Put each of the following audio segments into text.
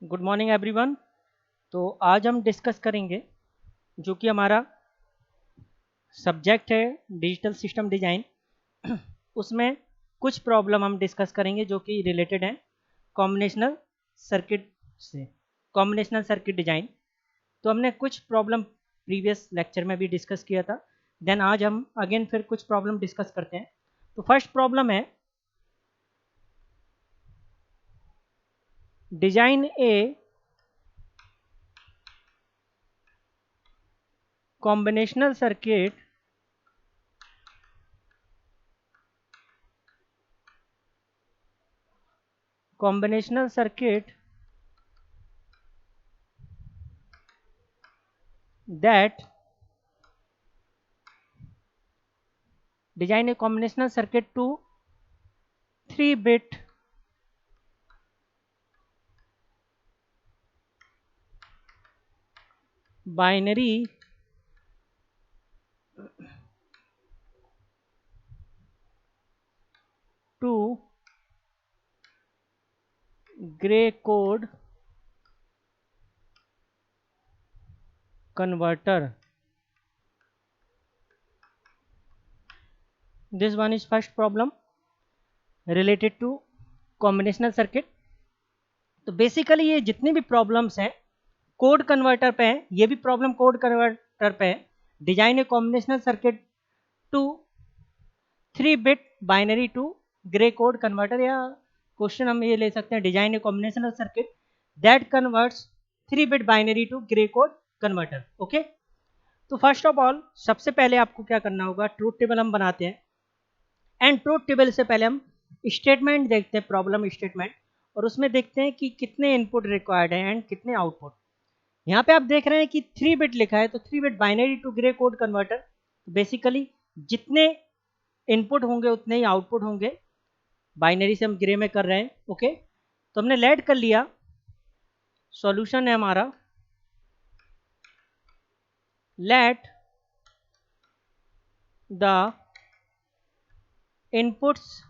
Good morning everyone. तो आज हम डिस्कस करेंगे जो कि हमारा सब्जेक्ट है डिजिटल सिस्टम डिज़ाइन। उसमें कुछ प्रॉब्लम हम डिस्कस करेंगे जो कि रिलेटेड हैं कॉम्बिनेशनल सर्किट से, कॉम्बिनेशनल सर्किट डिज़ाइन। तो हमने कुछ प्रॉब्लम प्रीवियस लेक्चर में भी डिस्कस किया था। देन आज हम अगेन फिर कुछ प्रॉब्लम डिस्कस करते हैं। तो फर्स्ट प्रॉब्लम है design A combinational circuit that design a combinational circuit to 3-bit binary to gray code converter. This one is first problem related to combinational circuit. तो basically ये जितनी भी प्रॉब्लम्स हैं code converter पे हैं, ये भी प्रॉब्लम कोड कन्वर्टर पे है। Design a combinational circuit to 3-bit binary to Gray code converter, या क्वेश्चन हम ये ले सकते हैं design a combinational circuit that converts 3-bit binary to Gray code converter. Okay, तो फर्स्ट ऑफ ऑल सबसे पहले आपको क्या करना होगा, ट्रूथ टेबल हम बनाते हैं। एंड ट्रूथ टेबल से पहले हम स्टेटमेंट देखते हैं, प्रॉब्लम स्टेटमेंट, और उसमें देखते हैं कि कितने इनपुट रिक्वायर्ड है एंड कितने आउटपुट। यहाँ पे आप देख रहे हैं कि 3-bit लिखा है, तो 3-bit binary to Gray code converter, basically जितने इनपुट होंगे उतने ही आउटपुट होंगे। बाइनरी से हम ग्रे में कर रहे हैं। ओके, तो हमने लेट कर लिया। सॉल्यूशन है हमारा let the inputs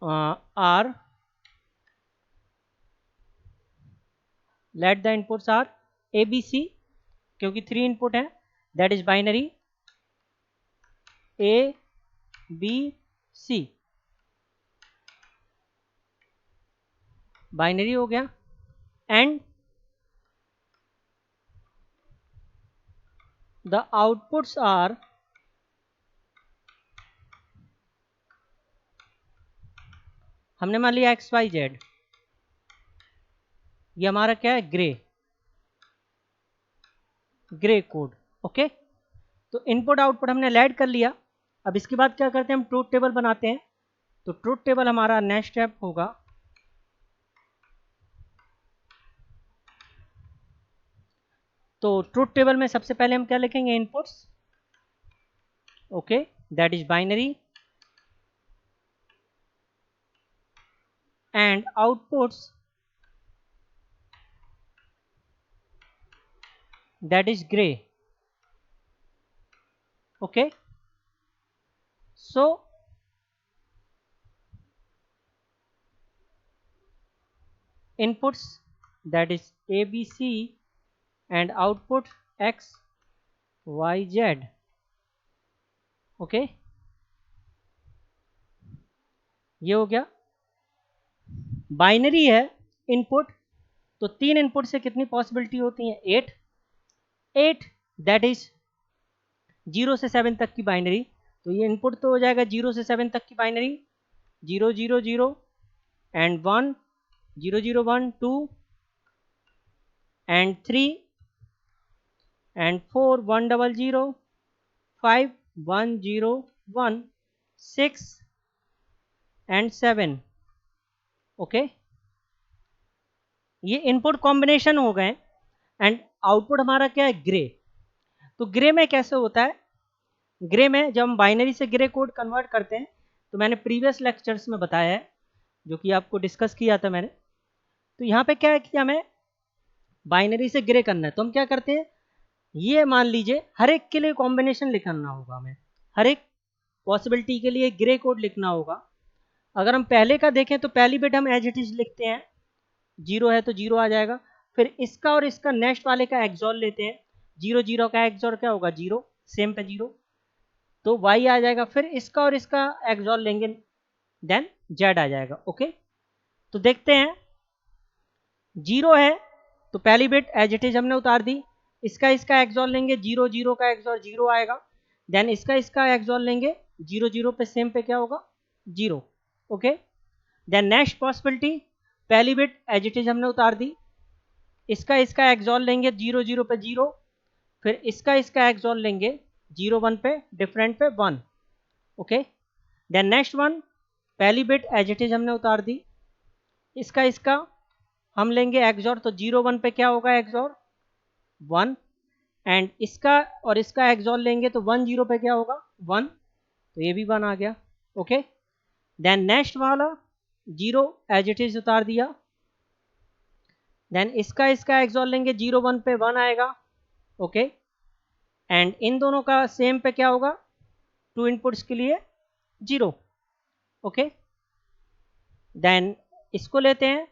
are let the inputs are A B C, क्योंकि 3 इनपुट है, that is binary A B C, binary हो गया। एंड द आउटपुट्स आर हमने मान लिया एक्स वाई जेड, ये हमारा क्या है, ग्रे कोड। ओके, तो इनपुट आउटपुट हमने लेट कर लिया। अब इसके बाद क्या करते हैं, हम ट्रूथ टेबल बनाते हैं। तो ट्रूथ टेबल हमारा नेक्स्ट स्टेप होगा, तो ट्रूथ टेबल में सबसे पहले हम क्या लिखेंगे, inputs, okay, that is binary, and outputs that is grey. Okay, so inputs that is ABC and output X Y Z। Okay, ये हो गया। बाइनरी है इनपुट, तो 3 इनपुट से कितनी पॉसिबिलिटी होती है, 8 दैट इज 0 से 7 तक की बाइनरी। तो ये इनपुट तो हो जाएगा 0 से 7 तक की binary, 0 0 0 and 1 0 0 1 2 and 3 and 4 1 0 0 5 1 0 1 6 and 7। Okay, ये इनपुट कॉम्बिनेशन हो गए। एंड आउटपुट हमारा क्या है, ग्रे। तो ग्रे में कैसे होता है, ग्रे में जब हम बाइनरी से ग्रे कोड कन्वर्ट करते हैं, तो मैंने प्रीवियस लेक्चर्स में बताया है, जो कि आपको डिस्कस किया था मैंने। तो यहाँ पे क्या है कि हमें बाइनरी से ग्रे करना है, तो हम क्या करते हैं, ये मान लीजिए हर एक के लिए कॉम्बिनेशन लिखना होगा, हमें हर एक पॉसिबिलिटी के लिए ग्रे कोड लिखना होगा। अगर हम पहले का देखें तो पहली बिट हम एज इट इज लिखते हैं, 0 है तो 0 आ जाएगा। फिर इसका और इसका नेक्स्ट वाले का एक्सॉर लेते हैं, 0 0 का एक्सॉर क्या होगा 0, सेम पे 0, तो y आ जाएगा। फिर इसका और इसका एक्सॉर लेंगे, देन z आ जाएगा। ओके, तो देखते हैं 0 है तो पहली बिट एज इट इज हमने उतार दी, इसका इसका एक्सॉर लेंगे, 0 0 का एक्सॉर 0 आएगा, देन इसका इसका एक्सॉर लेंगे, 0 0 पे सेम पे क्या होगा 0। ओके, देन नेक्स्ट पॉसिबिलिटी, पहली बिट एज इट इज हमने उतार दी, इसका इसका एक्सॉर लेंगे, 0 0 पे 0, फिर इसका इसका एक्सॉर लेंगे, 0 1 पे डिफरेंट पे 1। ओके, देन नेक्स्ट वन, पहली बिट एज इट इज हमने उतार दी, इसका इसका हम लेंगे एक्सॉर, तो 0 1 पे क्या होगा एक्सॉर 1, एंड इसका और इसका एक्सॉर लेंगे तो 1 0 पे क्या होगा 1, तो ये भी 1 आ गया। ओके, देन नेक्स्ट वाला 0 एज इट इज उतार दिया, देन इसका इसका एक्सॉर लेंगे, 0 1 पे 1 आएगा। ओके, एंड इन दोनों का सेम पे क्या होगा, 2 इनपुट्स के लिए 0। ओके, देन इसको लेते हैं,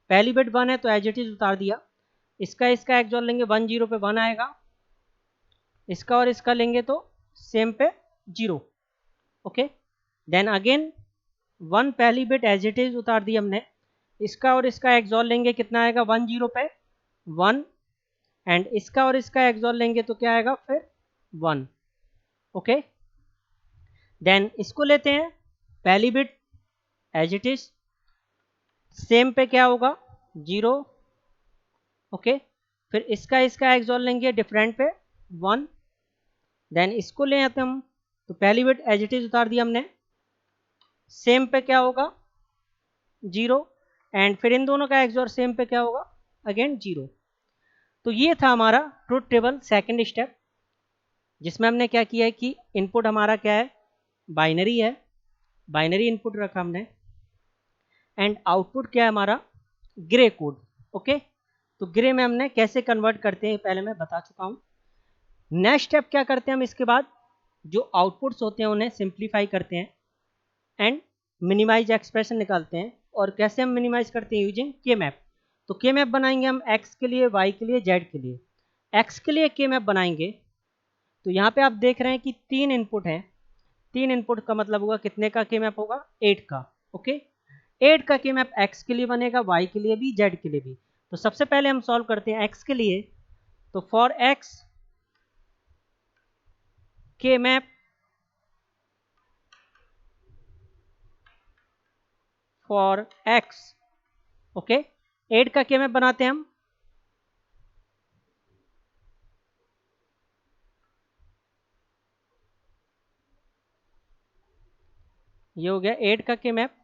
पहली बिट 1 है तो एज इट इज उतार दिया, इसका इसका एक्सॉर लेंगे, 1 0 पे 1 आएगा, इसका और इसका लेंगे तो सेम पे 0। ओके, देन अगेन 1 पहली बिट एज इट इज उतार दी हमने, इसका और इसका एक्सॉर लेंगे, कितना आएगा 1 0 पे 1, एंड इसका और इसका एक्सॉर लेंगे तो क्या आएगा फिर 1। ओके, देन इसको लेते हैं, पहली bit as it is same पे क्या होगा 0। ओके, फिर इसका इसका एक्सॉर लेंगे डिफरेंट पे 1, देन इसको ले आते हम, तो पहली बिट एज इट इज उतार दिया हमने, सेम पे क्या होगा 0, एंड फिर इन दोनों का एक्सॉर सेम पे क्या होगा अगेन 0। तो ये था हमारा ट्रुथ टेबल सेकंड स्टेप, जिसमें हमने क्या किया है कि इनपुट हमारा क्या है बाइनरी है, बाइनरी इनपुट रखा हमने, एंड आउटपुट क्या है हमारा ग्रे कोड। ओके, तो ग्रे में हमने कैसे कन्वर्ट करते हैं पहले मैं बता चुका हूँ। नेक्स्ट स्टेप क्या करते हैं हम, इसके बाद जो आउटपुट्स होते हैं उन्हें सिंप्लीफाई करते हैं एंड मिनिमाइज एक्सप्रेशन निकालते हैं। और कैसे हम मिनिमाइज करते हैं, यूजिंग के मैप। तो के मैप बनाएंगे हम एक्स के लिए, वाई के लिए, जेड के लिए। एक्स के लिए के मैप बनाएंगे, तो यहाँ पे आप देख रहे हैं कि 3 इनपुट हैं, 3 इनपुट का मतलब होगा कितने का के मैप होगा 8 का। ओके, 8 का के मैप एक्स के लिए बनेगा, वाई के लिए भी, जेड के लिए भी। तो सबसे पहले हम सॉल्व करते हैं एक्स के लिए, तो फॉर एक्स के मैप फॉर एक्स। ओके, 8 का के मैप बनाते हैं हम, ये हो गया 8 का के मैप।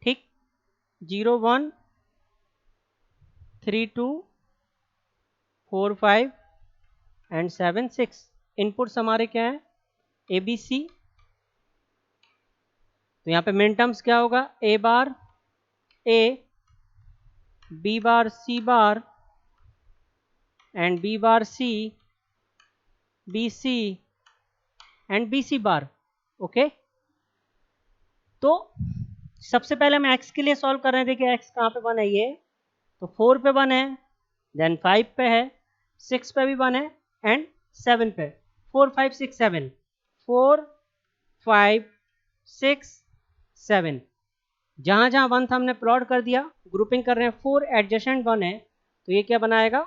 ठीक, 0 1 3 2 4 5 एंड 7 6 इनपुट्स हमारे क्या है ए बी सी। तो यहाँ पे मिन टर्म्स क्या होगा, A bar A, B bar C bar, and B bar C, B C, and B C bar. Okay, तो सबसे पहले हम एक्स के लिए सॉल्व कर रहे थे कि एक्स कहाँ पे 1 है, ये तो 4 पे 1 है, देन 5 पे है, 6 पे भी 1 है, एंड 7 पे 4 5 6 7, 4 5 6 7, जहाँ जहाँ 1 था हमने प्लॉट कर दिया, ग्रुपिंग कर रहे हैं, 4 एडजेसेंट 1 है तो ये क्या बनाएगा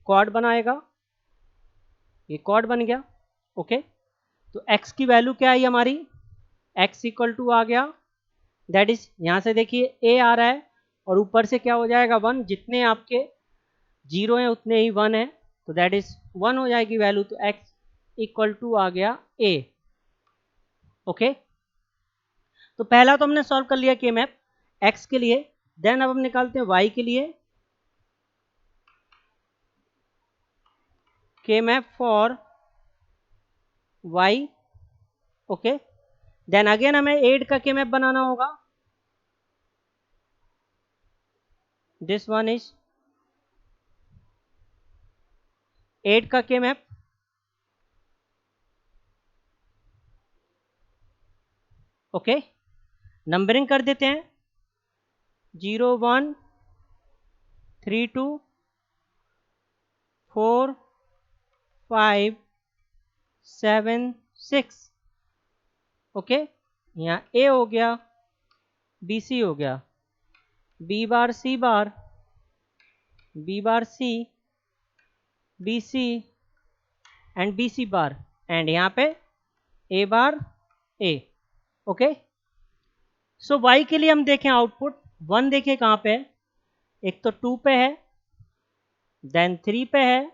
क्वाड बनाएगा, ये क्वाड बन गया। ओके, तो x की वैल्यू क्या आई हमारी, x इक्वल टू आ गया, दैट इज यहाँ से देखिए a आ रहा है और ऊपर से क्या हो जाएगा 1, जितने आपके 0 हैं उतने ही 1 है, तो दैट इज 1 हो जाएगी वैल्यू, तो x इक्वल टू आ गया a। ओके, तो पहला तो हमने सॉल्व कर लिया के मैप x के लिए, देन अब हम निकालते हैं y के लिए, K map for y। Okay, then again हमें 8 का के मैप बनाना होगा, दिस वन इज 8 का के मैप ओके, नंबरिंग कर देते हैं 0 1 3 2 4 5 7 6। ओके, यहाँ ए हो गया, बी सी हो गया, B bar C bar, B bar C, B C and B C bar, and यहाँ पे ए बार ए। ओके, सो वाई के लिए हम देखें आउटपुट 1 देखें कहाँ पे है, एक तो 2 पे है, देन 3 पे है,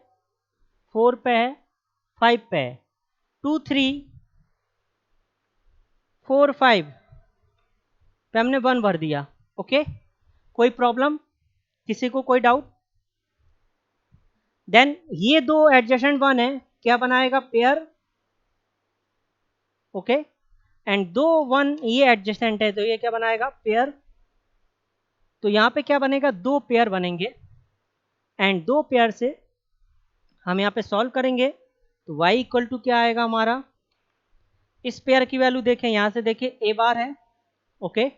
4 पे है, 5 पे है, 2 3 4 5 पे हमने 1 भर दिया। ओके, कोई प्रॉब्लम, किसी को कोई डाउट? देन ये दो एडजेसेंट 1 है, क्या बनाएगा? पेयर। ओके, एंड दो 1 ये एडजेसेंट है तो ये क्या बनाएगा? पेयर। तो यहाँ पे क्या बनेगा? दो पेयर बनेंगे, एंड दो पेयर से हम यहाँ पे सॉल्व करेंगे तो y इक्वल टू क्या आएगा हमारा? इस पेयर की वैल्यू देखें, यहाँ से देखिए a बार है, ओके,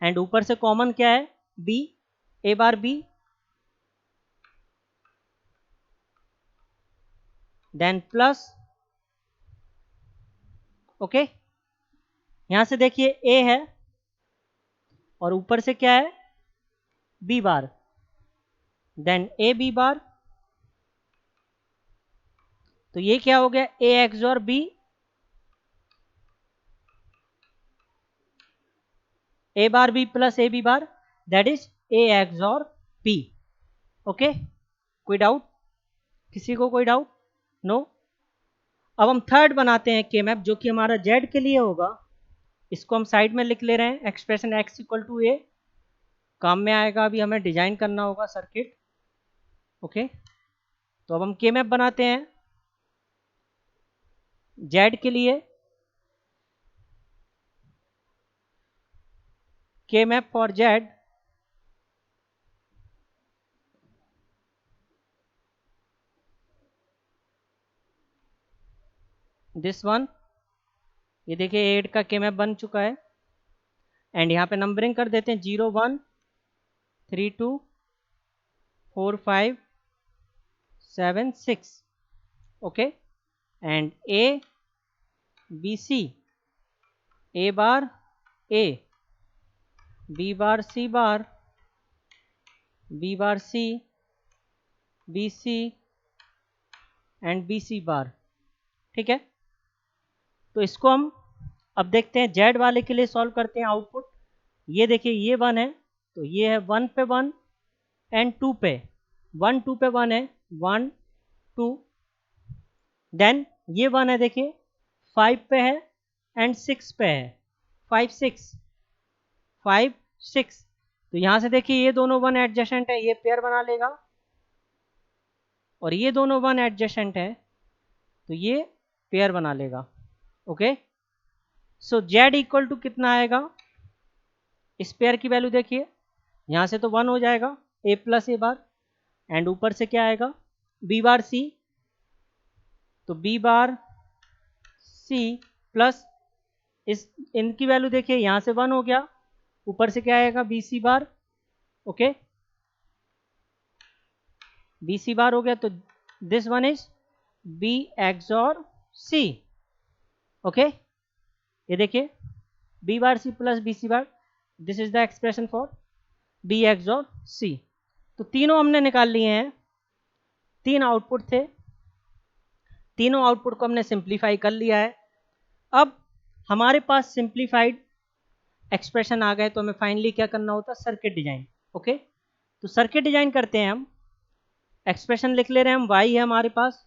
एंड ऊपर से कॉमन क्या है? b, a bar b, then plus, okay, यहाँ से देखिए a है और ऊपर से क्या है? b bar, then a b bar, तो ये क्या हो गया? a XOR b, a bar b plus a b bar, that is a XOR b। Okay, कोई डाउट? किसी को कोई डाउट? नो। अब हम थर्ड बनाते हैं के मैप, जो कि हमारा जेड के लिए होगा। इसको हम साइड में लिख ले रहे हैं, एक्सप्रेशन x इक्वल टू ए, काम में आएगा, अभी हमें डिजाइन करना होगा सर्किट। ओके, तो अब हम के मैप बनाते हैं जेड के लिए, K map for Z, this one, ये देखिए 8 का के मैप बन चुका है, एंड यहाँ पे नंबरिंग कर देते हैं 0 1 3 2 4 5 7 6। Okay, and A B C, A bar A, B bar C bar, B bar C, B C and B C bar. ठीक है, तो इसको हम अब देखते हैं जेड वाले के लिए सॉल्व करते हैं आउटपुट। ये देखिए ये 1 है तो ये है 1 पे 1 एंड 2 पे 1, 2 पे 1 है 1 2, देन ये 1 है देखिए 5 पे है एंड 6 पे है 5 6 5 6। तो यहाँ से देखिए ये दोनों 1 एडजेसेंट है, ये पेयर बना लेगा, और ये दोनों 1 एडजेसेंट है तो ये पेयर बना लेगा। Okay, so Z equal to कितना आएगा? इस पेयर की वैल्यू देखिए, यहाँ से तो 1 हो जाएगा, a plus A bar, and ऊपर से क्या आएगा? b बार c, तो b बार c प्लस इस इनकी वैल्यू देखिए, यहाँ से 1 हो गया, ऊपर से क्या आएगा? B C bar. Okay, B C bar हो गया, तो this one is b XOR c। Okay, ये देखिए b bar c plus B C bar, this is the expression for b XOR c। तो तीनों हमने निकाल लिए हैं, तीन आउटपुट थे, तीनों आउटपुट को हमने सिंप्लीफाई कर लिया है। अब हमारे पास सिंप्लीफाइड एक्सप्रेशन आ गए तो हमें फाइनली क्या करना होता है? Circuit design. ओके, तो सर्किट डिजाइन करते हैं हम, एक्सप्रेशन लिख ले रहे हैं हम, y है हमारे पास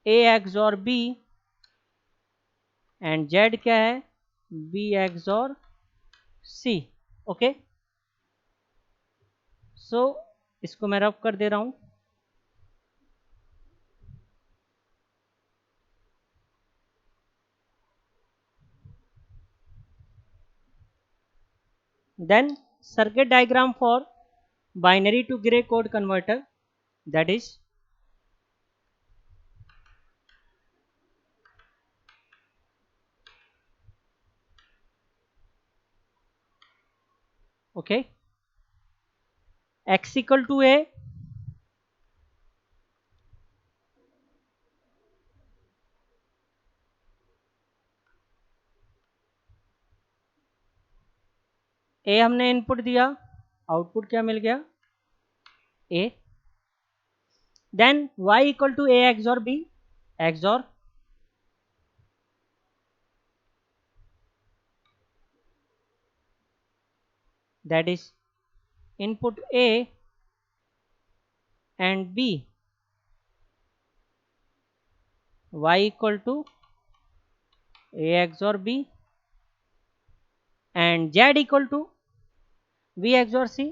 a XOR b and z क्या है? b XOR c। ओके, सो इसको मैं रफ कर दे रहा हूं। Then circuit diagram for binary to gray code converter, that is okay, x equal to A, A हमने इनपुट दिया, आउटपुट क्या मिल गया, A. Then y equal to A XOR B, XOR that is input A and B, y equal to A XOR B and Z equal to B XOR C,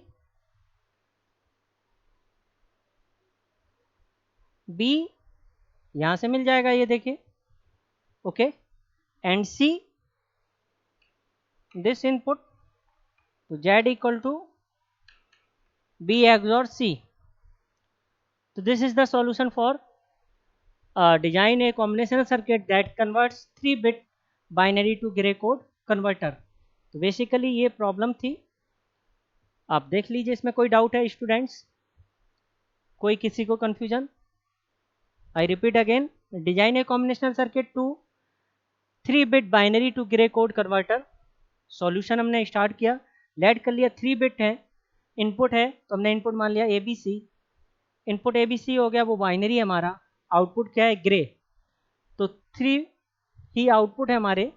B यहाँ से मिल जाएगा ये देखिए, okay, and C this input, तो Z equal to B XOR C. So this is the solution for design a combinational circuit that converts 3-bit binary to gray code converter. तो basically ये problem थी, आप देख लीजिए इसमें कोई doubt है स्टूडेंट्स, कोई किसी को confusion? I repeat again, design a combinational circuit to 3-bit binary to Gray code converter. Solution हमने स्टार्ट किया, लेट कर लिया 3 बिट है, इनपुट है तो हमने इनपुट मान लिया A B C, input A B C हो गया, वो बाइनरी है हमारा, आउटपुट क्या है ग्रे, तो 3 ही आउटपुट है हमारे,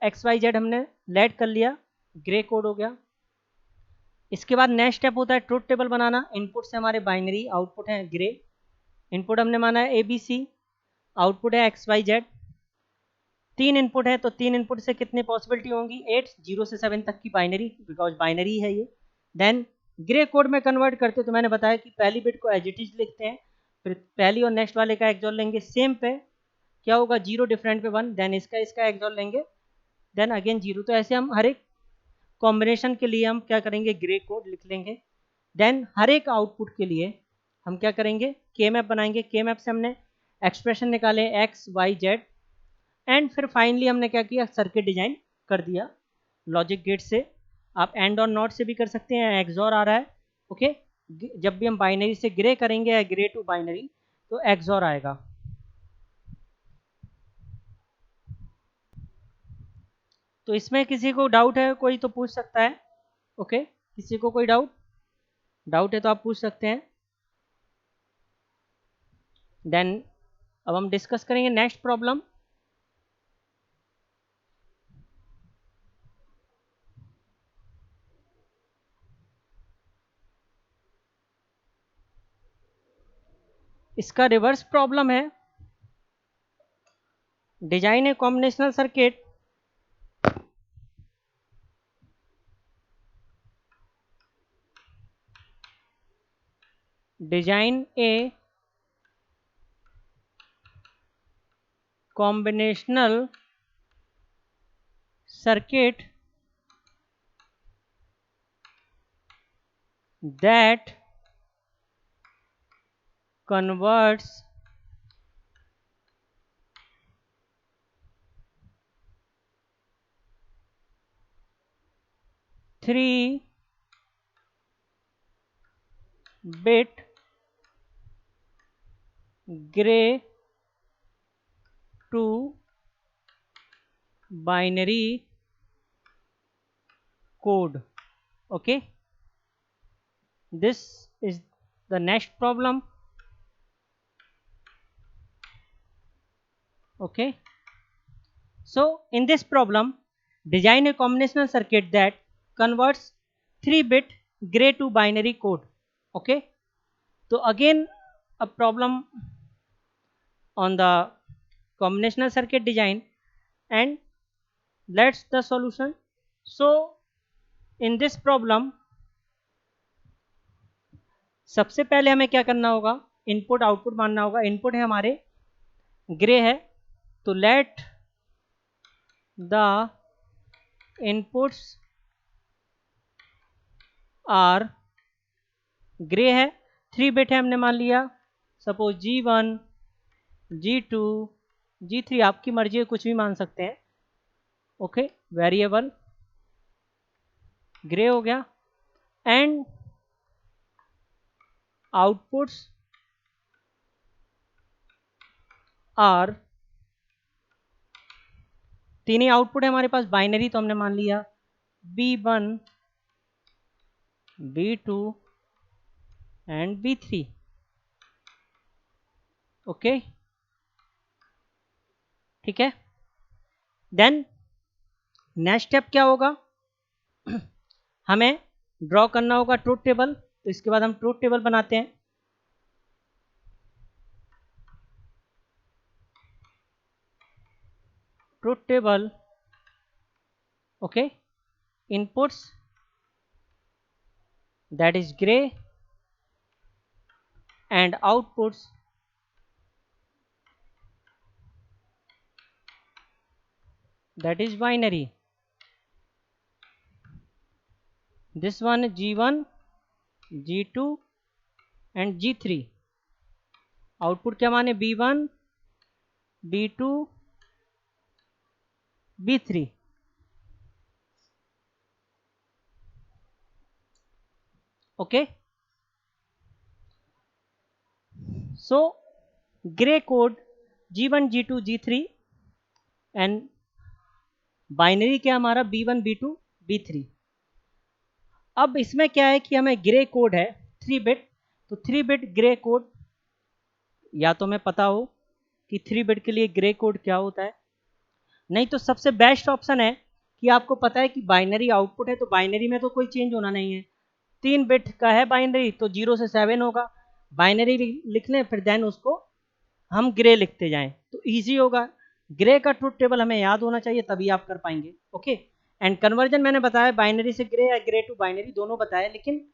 एक्स वाई जेड हमने लेट कर लिया, ग्रे कोड हो गया। इसके बाद नेक्स्ट स्टेप होता है ट्रुथ टेबल बनाना, इनपुट से हमारे बाइनरी, आउटपुट है ग्रे, इनपुट हमने माना है ए बी सी, आउटपुट है एक्स वाई जेड, 3 इनपुट है तो 3 इनपुट से कितनी पॉसिबिलिटी होंगी, 8, 0 से 7 तक की बाइनरी, बिकॉज बाइनरी है ये। देन ग्रे कोड में कन्वर्ट करते तो मैंने बताया कि पहली बिट को एज इट इज लिखते हैं, फिर पहली और नेक्स्ट वाले का एक्सॉर लेंगे सेम पे, क्या होगा 0 डिफरेंट पे 1, देन इसका एक्सॉर लेंगे, देन अगेन 0, तो ऐसे हम हर एक कॉम्बिनेशन के लिए हम क्या करेंगे, ग्रे कोड लिख लेंगे। देन हर एक आउटपुट के लिए हम क्या करेंगे, के मैप बनाएंगे, के मैप से हमने एक्सप्रेशन निकाले एक्स वाई जेड, एंड फिर फाइनली हमने क्या किया, सर्किट डिजाइन कर दिया लॉजिक गेट से। आप एंड और नॉट से भी कर सकते हैं, एक्सॉर आ रहा है, ओके, जब भी हम बाइनरी से ग्रे करेंगे, ग्रे टू बाइनरी, तो एक्सॉर आएगा। तो इसमें किसी को डाउट है कोई तो पूछ सकता है, ओके, किसी को कोई डाउट है तो आप पूछ सकते हैं। देन अब हम डिस्कस करेंगे नेक्स्ट प्रॉब्लम। इसका रिवर्स प्रॉब्लम है, design a combinational circuit design A combinational circuit that converts 3-bit gray to binary code, okay, this is the next problem, okay. So in this problem, design a combinational circuit that converts 3-bit gray to binary code, okay. So again a problem on the combinational circuit design, and let's the solution. So in this problem सबसे पहले हमें क्या करना होगा, input output मानना होगा, input है हमारे ग्रे है, तो let the inputs are Gray है, 3 बिट है हमने मान लिया, सपोज G1 G2 G3, आपकी मर्जी है कुछ भी मान सकते हैं, ओके, वेरिएबल ग्रे हो गया। एंड आउटपुट्स आर, तीन ही आउटपुट है हमारे पास बाइनरी, तो हमने मान लिया B1 B2 and B3। Okay, ठीक है। देन नेक्स्ट स्टेप क्या होगा, हमें ड्रॉ करना होगा ट्रूथ टेबल। तो इसके बाद हम ट्रूथ टेबल बनाते हैं। Truth table, okay, inputs that is gray and outputs that is binary. This one G1 G2 and G3, output क्या माने B1 B2 B3। Okay, so grey code G1 G2 G3 and binary क्या हमारा B1 B2 B3। अब इसमें क्या है कि हमें ग्रे कोड है 3 बिट, तो 3 बिट ग्रे कोड, या तो हमें पता हो कि 3 बिट के लिए ग्रे कोड क्या होता है, नहीं तो सबसे बेस्ट ऑप्शन है कि आपको पता है कि बाइनरी आउटपुट है, तो बाइनरी में तो कोई चेंज होना नहीं है। 3 बिट का है बाइनरी, तो 0 से 7 होगा, बाइनरी लिख लें, फिर देन उसको हम ग्रे लिखते जाएं तो इजी होगा। ग्रे का ट्रूथ टेबल हमें याद होना चाहिए, तभी आप कर पाएंगे। ओके, एंड कन्वर्जन मैंने बताया बाइनरी से ग्रे या ग्रे टू बाइनरी दोनों बताया, लेकिन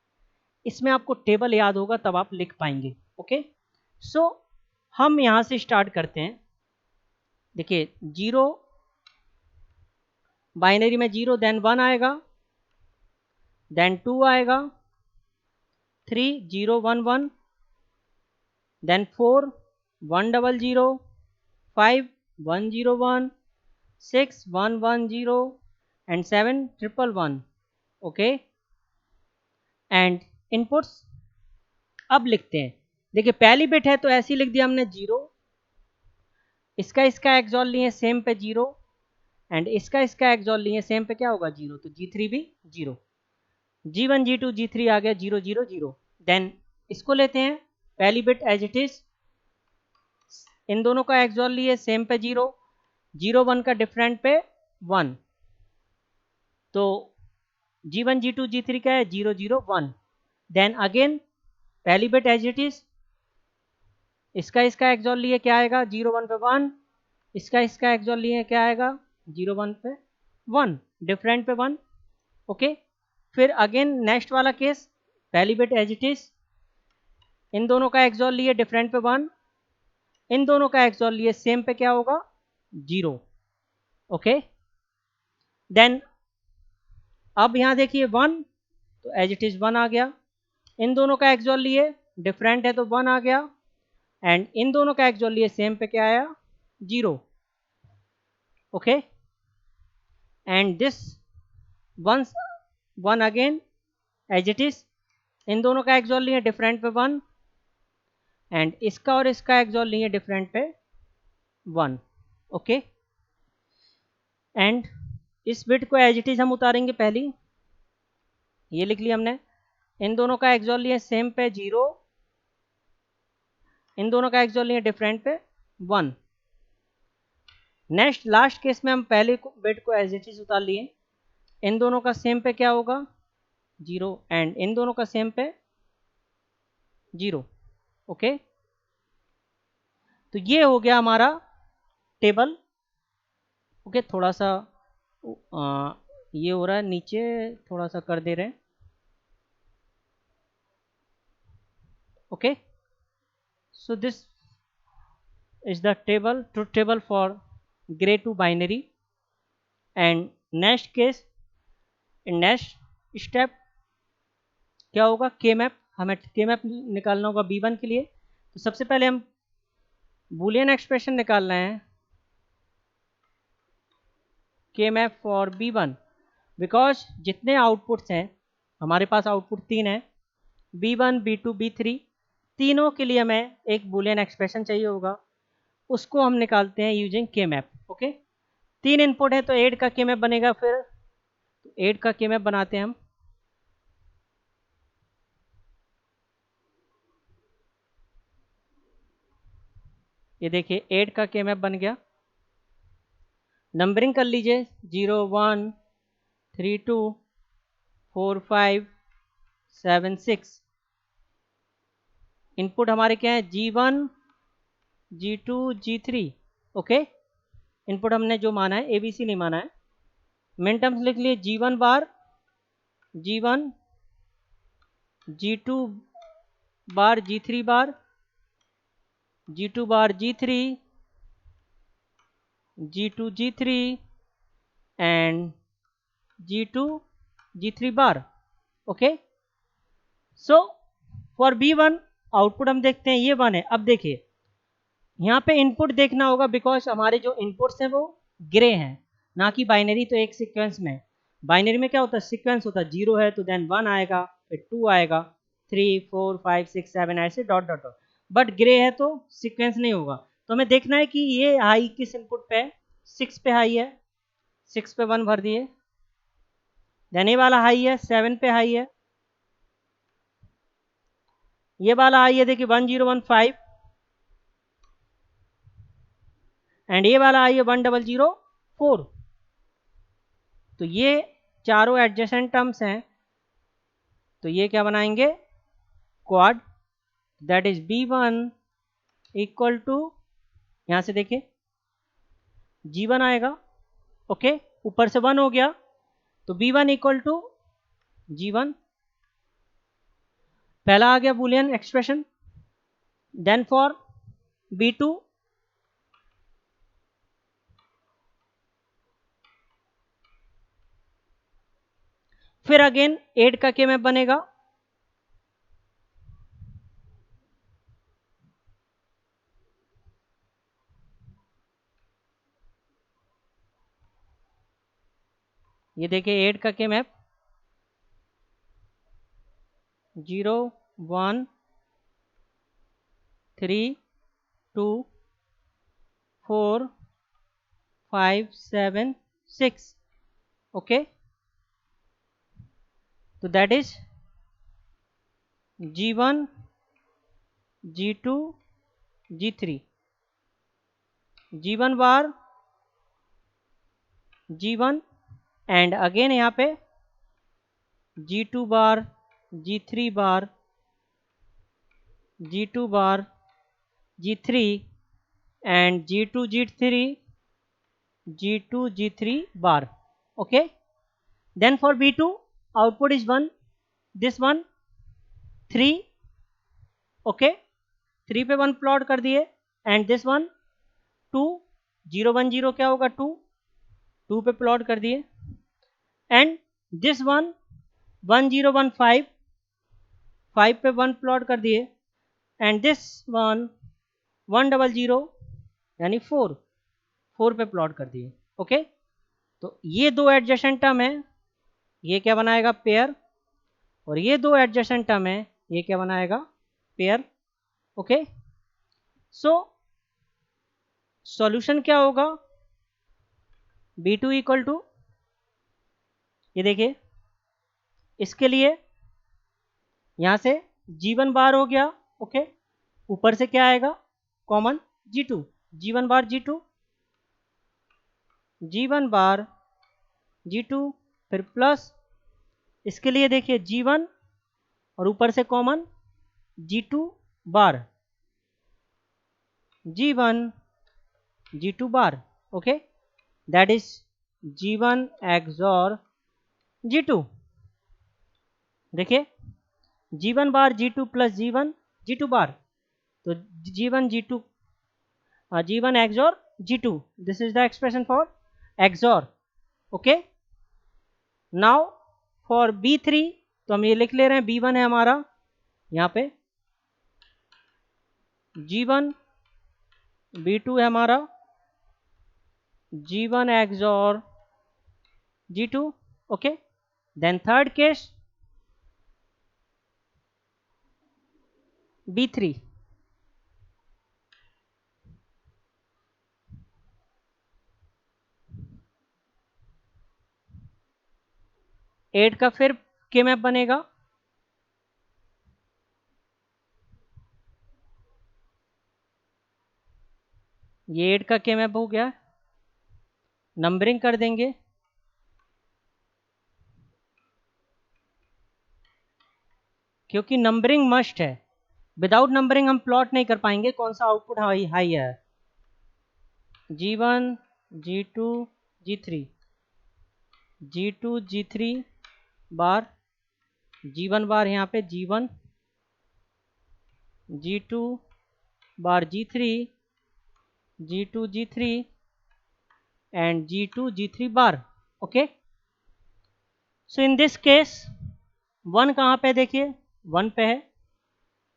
इसमें आपको टेबल याद होगा तब आप लिख पाएंगे। ओके, सो हम यहाँ से स्टार्ट करते हैं। देखिए 0 बाइनरी में 0, देन 1 आएगा, देन 2 आएगा, 3 0 1 1, then 4 1 0 0, 5 1 0 1, 6 1 1 0 and 7 1 1 1। Okay, and inputs अब लिखते हैं। देखिए पहली बिट है तो ऐसे ही लिख दिया हमने 0, इसका एक्सॉर लिए सेम पे 0, एंड इसका एक्सॉर लिए सेम पे क्या होगा 0, तो G3 भी 0, G1 G2 G3 आ गया 0 0 0। देन इसको लेते हैं पहली बिट एज इट इज, इन दोनों का एक्सॉर लिए सेम पे 0, 0 1 का डिफरेंट पे 1, तो G1 G2 G3 क्या है 0 0 1। देन अगेन पहली बिट एज इट इज, इसका एक्सॉर लिए क्या आएगा 0 1 पे 1, इसका एक्सॉर लिए क्या आएगा 0 1 पे 1, डिफरेंट पे 1। ओके, फिर अगेन नेक्स्ट वाला केस, पहली बिट एज इट इज, इन दोनों का एक्सॉर लिए डिफरेंट पे 1, इन दोनों का एक्सॉर लिए सेम पे क्या होगा 0। ओके, देन अब यहां देखिए 1, तो एज इट इज 1 आ गया, इन दोनों का एक्सॉर लिए डिफरेंट है तो 1 आ गया, एंड इन दोनों का एक्सॉर लिए सेम पे क्या आया 0। Okay, and this once 1 again as it is, इन दोनों का एक्सॉर लिए डिफरेंट पे 1, एंड इसका और इसका एक्सॉर लिए डिफरेंट पे 1। ओके, एंड इस बिट को एज इट इज हम उतारेंगे पहली, ये लिख लिया हमने, इन दोनों का एक्सॉर लिए सेम पे 0, इन दोनों का एक्सॉर लिए डिफरेंट पे 1। नेक्स्ट लास्ट केस में हम पहले बिट को एज इट इज उतार लिए, इन दोनों का सेम पे क्या होगा 0, एंड इन दोनों का सेम पे 0। ओके, तो ये हो गया हमारा टेबल। ओके, थोड़ा सा ये हो रहा है नीचे, थोड़ा सा कर दे रहे हैं। Okay, so this is the table, truth table for gray to binary, and next case, in next step क्या होगा के मैप, हमें के मैप निकालना होगा B1 के लिए। तो सबसे पहले हम बूलियन एक्सप्रेशन निकालना है के मैप फॉर B1, बिकॉज जितने आउटपुट्स हैं हमारे पास आउटपुट 3 है, B1 B2 B3, तीनों के लिए हमें एक बुलियन एक्सप्रेशन चाहिए होगा, उसको हम निकालते हैं यूजिंग के मैप। ओके, 3 इनपुट है तो 8 का के मैप बनेगा, फिर 8 का के मैप बनाते हैं हम। ये देखिए 8 का के मैप बन गया। नंबरिंग कर लीजिए, 0 1 3 2 4 5 7 6। इनपुट हमारे क्या है, G1 G2 G3। Okay, input हमने जो माना है, ABC नहीं माना है। मिन टर्म्स लिख लिए, G1 bar G1, G2 bar G3 bar, G2 bar G3, G2 G3 and G2 G3 bar. Okay, so for B1 output हम देखते हैं ये 1 है। अब देखिए यहाँ पे इनपुट देखना होगा, बिकॉज हमारे जो इनपुट्स हैं वो ग्रे हैं, ना कि बाइनरी। तो एक सीक्वेंस में, बाइनरी में क्या होता है, सीक्वेंस होता है, 0 है तो देन 1 आएगा, फिर 2 आएगा, 3 4 5 6 7 ऐसे dot dot dot. But grey है तो सीक्वेंस नहीं होगा। तो हमें देखना है कि ये हाई किस इनपुट पे है, 6 पे हाई है, 6 पे 1 भर दिए। देन ये वाला हाई है, 7 पे हाई है। ये वाला हाई है, देखिए 1015। एंड ये वाला हाई है 1004। तो ये चारों एडजेसेंट टर्म्स हैं, तो ये क्या बनाएंगे, quad. That is B1 equal to, यहां से देखिए G1 आएगा। ओके, ऊपर से 1 हो गया तो B1 इक्वल टू G1, पहला आ गया Boolean expression. Then for B2, फिर अगेन 8 का के मैप बनेगा। ये देखिए 8 का के मैप, 0 1 3 2 4 5 7 6। ओके, तो that is G1 G2 G3, G1 bar G1 and again यहाँ पे G2 bar G3 bar G2 bar G3 and G2 G3 G2 G3 bar. Okay, then for B2 output is 1, this one 3। Okay, 3 पे 1 plot कर दिए, and this one 2, 0 1 0 क्या होगा, 2, 2 पे plot कर दिए, एंड दिस वन 1 0 1 5, 5 पे 1 प्लॉट कर दिए, एंड दिस वन 1 0 0 यानी 4, 4 पे प्लॉट कर दिए। ओके, तो ये दो एडजेसेंट टर्म है, ये क्या बनाएगा, पेयर। और ये दो एडजेसेंट टर्म है, ये क्या बनाएगा, पेयर। ओके, सो सॉल्यूशन क्या होगा, B2 इक्वल टू, ये देखिए इसके लिए यहां से G1 बार हो गया। ओके, ऊपर से क्या आएगा, कॉमन G2, G1 बार G2, G1 बार G2, फिर प्लस इसके लिए देखिए G1 और ऊपर से common G2 bar, G1 G2 bar. Okay, that is G1 XOR G2। देखिए G1 बार G2 प्लस G1 G2 बार, तो G1 G2 G1 XOR G2, this is the expression for XOR। Okay, now for B3 तो हम ये लिख ले रहे हैं, B1 है हमारा यहाँ पे, G1 B2 है हमारा, G1 XOR G2। Okay, then third case B3, 8 का फिर के मैप बनेगा, ये 8 का के मैप हो गया, नंबरिंग कर देंगे, क्योंकि नंबरिंग मस्ट है, विदाउट नंबरिंग हम प्लॉट नहीं कर पाएंगे कौन सा आउटपुट हाई हाई है। G1, G2, G3, G2, G3 बार, G1 बार यहाँ पे G1, G2 bar G3, G2, G3 and G2, G3 bar. Okay, so in this case 1 कहाँ पे, देखिए 1 पे है,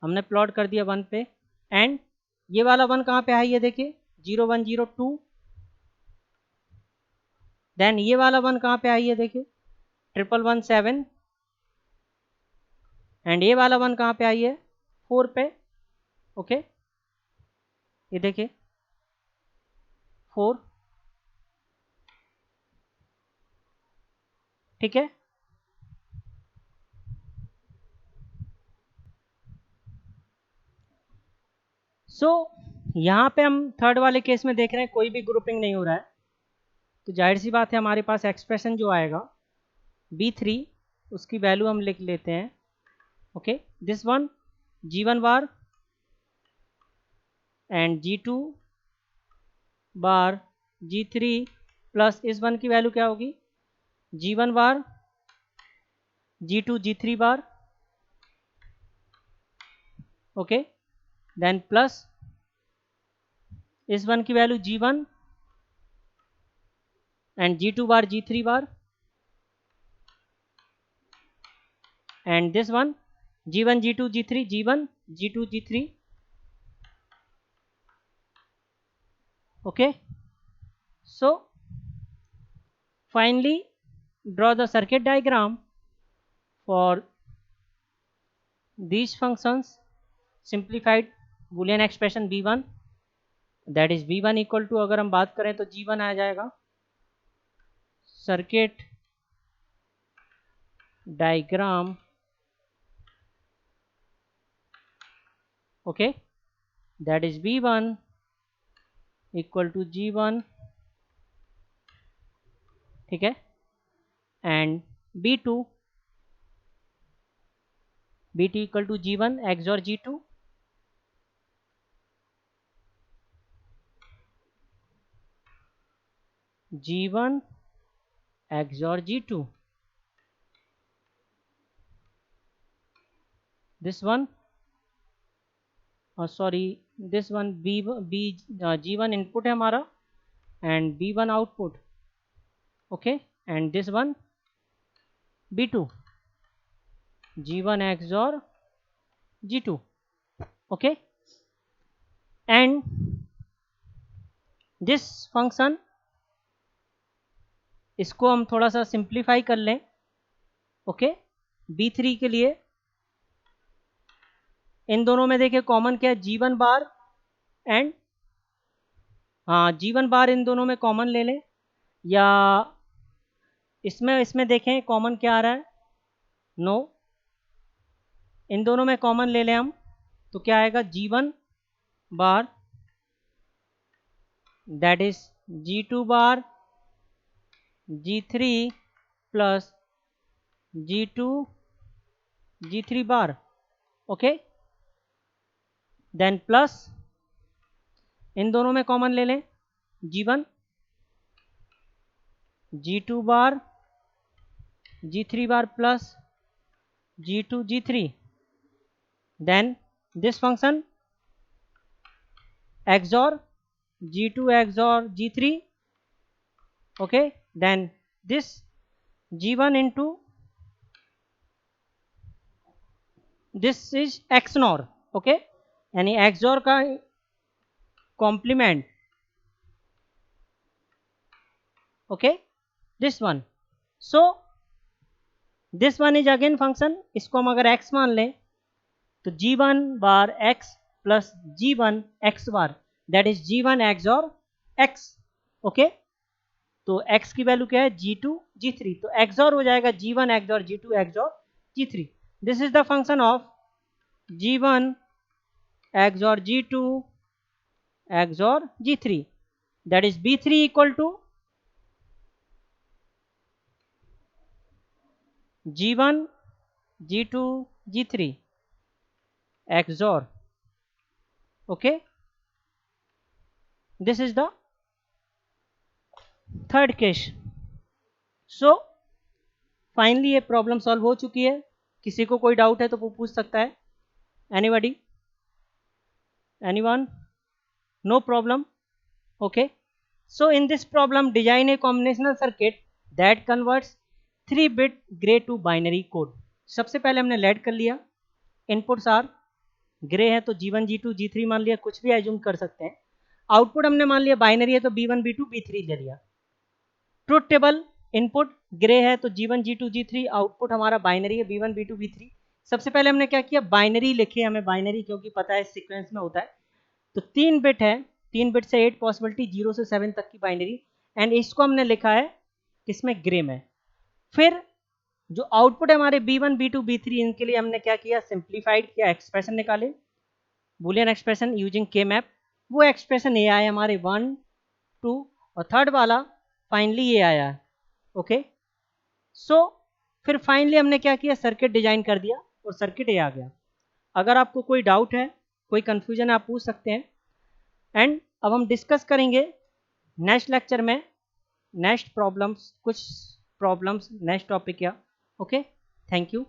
हमने प्लॉट कर दिया 1 पे, एंड ये वाला 1 कहाँ पे हाई है, देखिए 0, 1, 0, 2, देन ये वाला 1 कहाँ पे हाई है, देखिए 1, 1, 7, एंड ये वाला 1 कहाँ पे आई है, 4 पे। ओके, ये देखिए 4, ठीक है। सो यहाँ पे हम थर्ड वाले केस में देख रहे हैं कोई भी ग्रुपिंग नहीं हो रहा है, तो जाहिर सी बात है हमारे पास एक्सप्रेशन जो आएगा B3, उसकी वैल्यू हम लिख लेते हैं। Okay, this one G1 bar and G2 bar G3 plus इस वन की वैल्यू क्या होगी, G1 बार G2 G3 bar. Okay, then plus इस वन की value G1 and G2 bar G3 bar, and this one G1, G2, G3, G1, G2, G3. Okay, so finally draw the circuit diagram for these functions, simplified boolean expression b1, that is b1 equal to, अगर हम बात करें तो G1 आ जाएगा, circuit diagram, okay, that is b1 equal to G1, ठीक है, and b2 equal to G1 XOR G2, G1 XOR G2, this one sorry this one G1 input है हमारा and B1 output. Okay, and this one B2 G1 XOR G2। Okay, and this function, इसको हम थोड़ा सा simplify कर लें। Okay, B3 के लिए इन दोनों में देखिए कॉमन क्या है, G1 बार एंड, हाँ G1 बार इन दोनों में कॉमन ले लें, या इसमें देखें कॉमन क्या आ रहा है, नो, इन दोनों में कॉमन ले लें हम, तो क्या आएगा G1 bar that is G2 bar G3 plus G2 G3 bar. Okay, then plus इन दोनों में कॉमन ले लें, G1 G2 bar G3 bar plus G2 G3, then this function XOR G2 XOR G3। okay, then this G1 into this is XNOR। okay, यानी XOR का complement. okay, this one, so this one is again function, इसको हम अगर x मान लें तो G1 bar x plus G1 x bar that is G1 x और x। Okay, तो x की वैल्यू क्या है G2 G3, तो XOR हो जाएगा G1 XOR G2 XOR G3। This is the function of G1 XOR G2 XOR G3, that is B3 equal to G1 G2 G3 XOR। okay, this is the third case। so finally ये problem solve हो चुकी है। किसी को कोई doubt है तो वो पूछ सकता है। Anybody, anyone? No problem. Okay, so in this problem design a combinational circuit that converts 3-bit Gray to binary code. सबसे पहले हमने लेड कर लिया, इनपुट्स आर ग्रे है तो G1 G2 G3 मान लिया, कुछ भी एज्यूम कर सकते हैं। आउटपुट हमने मान लिया बाइनरी है तो B1 B2 B3 ले लिया। ट्रुथ टेबल, इनपुट ग्रे है तो G1 G2 G3, आउटपुट हमारा बाइनरी है B1 B2 B3। सबसे पहले हमने क्या किया, बाइनरी लिखे, हमें बाइनरी क्योंकि पता है सीक्वेंस में होता है। तो 3 बिट है, 3 बिट से 8 पॉसिबिलिटी, 0 से 7 तक की बाइनरी, एंड इसको हमने लिखा है किसमें, ग्रे में। फिर जो आउटपुट है हमारे B1 B2 B3, इनके लिए हमने क्या किया, सिंप्लीफाइड किया, एक्सप्रेशन निकाले, बुलियन एक्सप्रेशन यूजिंग के मैप। वो एक्सप्रेशन ये आया हमारे 1 2, और थर्ड वाला फाइनली ये आया। ओके, सो फिर फाइनली हमने क्या किया, सर्किट डिजाइन कर दिया और सर्किट ये आ गया। अगर आपको कोई डाउट है, कोई कंफ्यूजन है, आप पूछ सकते हैं। एंड अब हम डिस्कस करेंगे नेक्स्ट लेक्चर में नेक्स्ट प्रॉब्लम्स, कुछ प्रॉब्लम्स नेक्स्ट टॉपिक या। Okay, thank you.